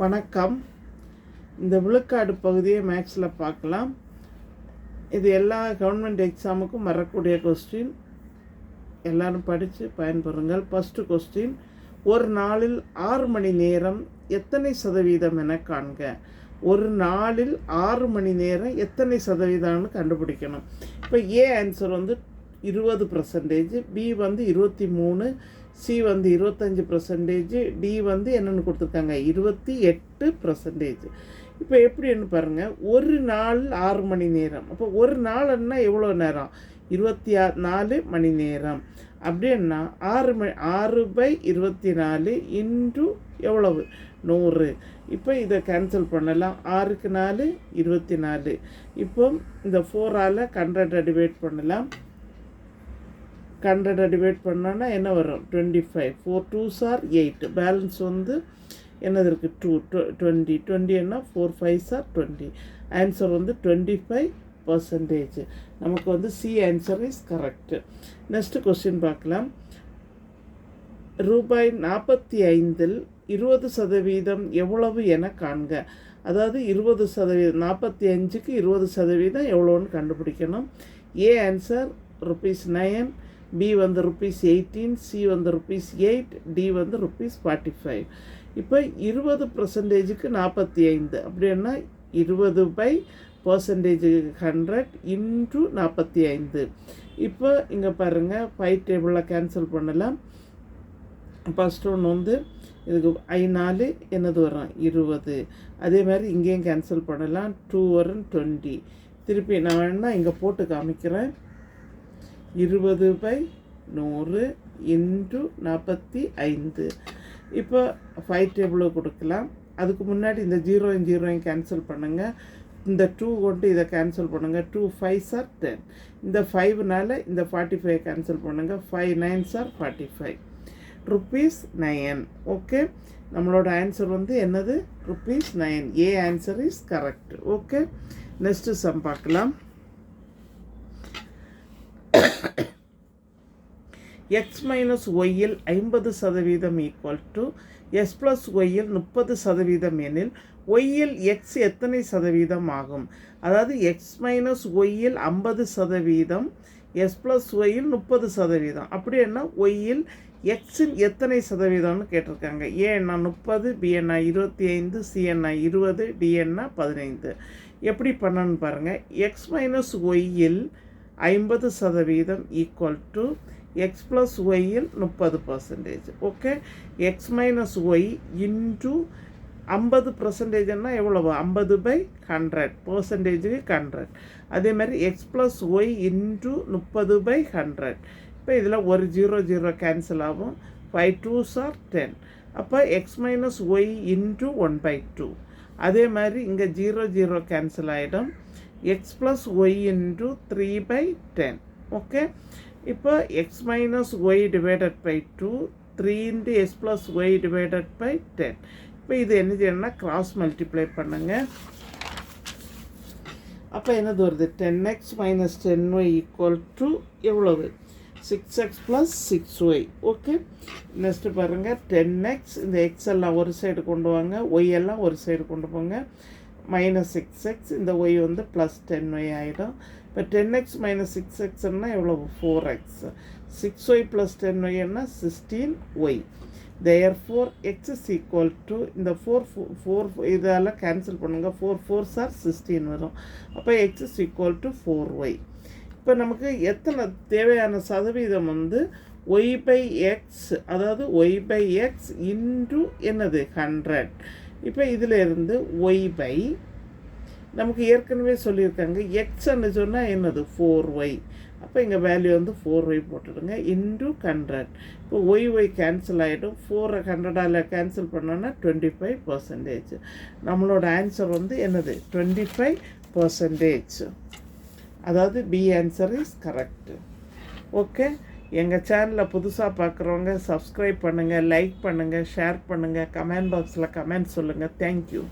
வணக்கம். இந்த விழுக்காடு பகுதியை மேக்ஸில் பார்க்கலாம். இது எல்லா கவர்மெண்ட் எக்ஸாமுக்கும் வரக்கூடிய கொஸ்டின். எல்லோரும் படித்து பயன்பெறுங்கள். ஃபஸ்ட்டு கொஸ்டின், ஒரு நாளில் 6 மணி நேரம் எத்தனை சதவீதம் என காண்க. ஒரு நாளில் 6 மணி நேரம் எத்தனை சதவீதம்னு கண்டுபிடிக்கணும். இப்போ ஏ ஆன்சர் வந்து 20%, பி வந்து 23, சி வந்து 25%, டி வந்து என்னென்னு கொடுத்துருக்காங்க 28%. இப்போ எப்படின்னு பாருங்கள், ஒரு நாள் 6 மணி நேரம். அப்போ ஒரு நாள்னா எவ்வளோ நேரம்? 24 மணி நேரம். அப்படின்னா 6/24 இன்ட்டு எவ்வளவு? 100. இப்போ இதை கேன்சல் பண்ணலாம். 6க்கு 4 24. இப்போ இந்த 4ஆல் 100 டிவைட் பண்ணலாம். 100 டிவைட் பண்ணோன்னா என்ன வரும்? 25. 4 2s are 8. பேலன்ஸ் வந்து என்னது இருக்குது? 20. 20 4 5s are 20. ஆன்சர் வந்து 25%. நமக்கு வந்து C answer is correct. Next question பார்க்கலாம். ரூபாய் 45இல் 20% எவ்வளவு என காண்க. அதாவது 20%, 45க்கு 20% எவ்வளோன்னு கண்டுபிடிக்கணும். ஏ ஆன்சர் ₹9, பி வந்து ₹18, சி வந்து ₹8, டி வந்து ₹45. இப்போ 20%க்கு 45 அப்படின்னா 20/100 இன்ட்டு 45. இப்போ இங்கே பாருங்கள், 5 டேபிளில் கேன்சல் பண்ணலாம். ஃபஸ்ட்டு ஒன்று வந்து இதுக்கு 4 என்னது வரும்? 20. அதே மாதிரி இங்கேயும் கேன்சல் பண்ணலாம். 2 வரும் 20. திருப்பி நான் வேணால் இங்கே போட்டு காமிக்கிறேன். 20/100 இன்ட்டு 45. இப்போ 5 டேபிளும் கொடுக்கலாம். அதுக்கு முன்னாடி இந்த 0 கேன்சல் பண்ணுங்கள். இந்த 2 கொண்டு இதை கேன்சல் பண்ணுங்கள். 2 5s are 10. இந்த 5னால் இந்த 45 கேன்சல் பண்ணுங்கள். 5 9s are 45. ₹9. ஓகே, நம்மளோட ஆன்சர் வந்து என்னது? ₹9. A answer is correct. Okay, next sum பார்க்கலாம். x மைனஸ் ஒய்யில் 50% ஈக்குவல் டு எஸ் ப்ளஸ் ஒய்யில் 30% எனில் ஒய்யில் எக்ஸ் எத்தனை சதவீதம் ஆகும்? அதாவது எக்ஸ் மைனஸ் ஒய்யில் 50%, எஸ் ப்ளஸ் ஒய்யில் 30%. அப்படி என்ன ஒய்யில் எக்ஸின் எத்தனை சதவீதம்னு கேட்டிருக்காங்க. ஏ என்ன 30, பி என்ன 25, சி என்ன 20, டி என்ன 15. எப்படி பண்ணணும்னு பாருங்கள். எக்ஸ் மைனஸ் ஒய்யில் 50% ஈக்குவல் டு எக்ஸ் ப்ளஸ் ஒய்யில் 30%. Okay, x minus y into 50%ன்னா எவ்வளவு? 50/100. பர்சன்டேஜுக்கு 100. அதே மாதிரி எக்ஸ் ப்ளஸ் ஒய் இன்ட்டு 30/100. இப்போ இதில் ஒரு 0 கேன்சல் ஆகும். 5 2s are 10. அப்போ எக்ஸ் மைனஸ் ஒய் இன்ட்டு 1/2. அதே மாதிரி இங்கே 0 கேன்சல் ஆகிடும். X plus y into 3/10. Okay, இப்போ x minus y divided by 2, 3 into S plus y divided by 10. இப்போ இது என்ன செய்யணும்னா கிராஸ் மல்டிப்ளை பண்ணுங்கள். அப்போ என்னது வருது? 10x minus 10y equal to எவ்வளவு? 6x plus 6y. Okay, next பாருங்கள். 10x, இந்த எக்ஸ் எல்லாம் ஒரு சைடு கொண்டு வாங்க, ஒய் எல்லாம் ஒரு சைடு கொண்டு போங்க. மைனஸ் 6x, இந்த ஒய் வந்து ப்ளஸ் 10y ஆகிடும். இப்போ 10x மைனஸ் 6xன்னா எவ்வளவு? 4x. 6y ப்ளஸ் 10y என்ன? 16y. therefore x is equal to இந்த 4 இதெல்லாம் கேன்சல் பண்ணுங்கள். 4 4s are 16 வரும். அப்போ x is equal to 4y. இப்போ நமக்கு எத்தனை தேவையான சதவீதம் வந்து y/x, அதாவது y/x இன்ட்டு என்னது? 100. இப்போ இதில் இருந்து y/ நமக்கு ஏற்கனவே சொல்லியிருக்காங்க. எக்ஸ்ன்னு சொன்னால் என்னது? 4y. அப்போ இங்கே வேல்யூ வந்து 4y போட்டுடுங்க இன்ட்டு 100. இப்போ ஒய் கேன்சல் ஆகிடும். 4 100ஆல் கேன்சல் பண்ணோன்னா 25%. நம்மளோட ஆன்சர் வந்து என்னது? 25%. அதாவது B answer is correct. Okay, எங்கள் சேனலில் புதுசாக பார்க்குறவங்க சப்ஸ்கிரைப் பண்ணுங்கள், லைக் பண்ணுங்கள், ஷேர் பண்ணுங்கள், கமெண்ட் பாக்ஸில் கமெண்ட் சொல்லுங்கள். தேங்க்யூ.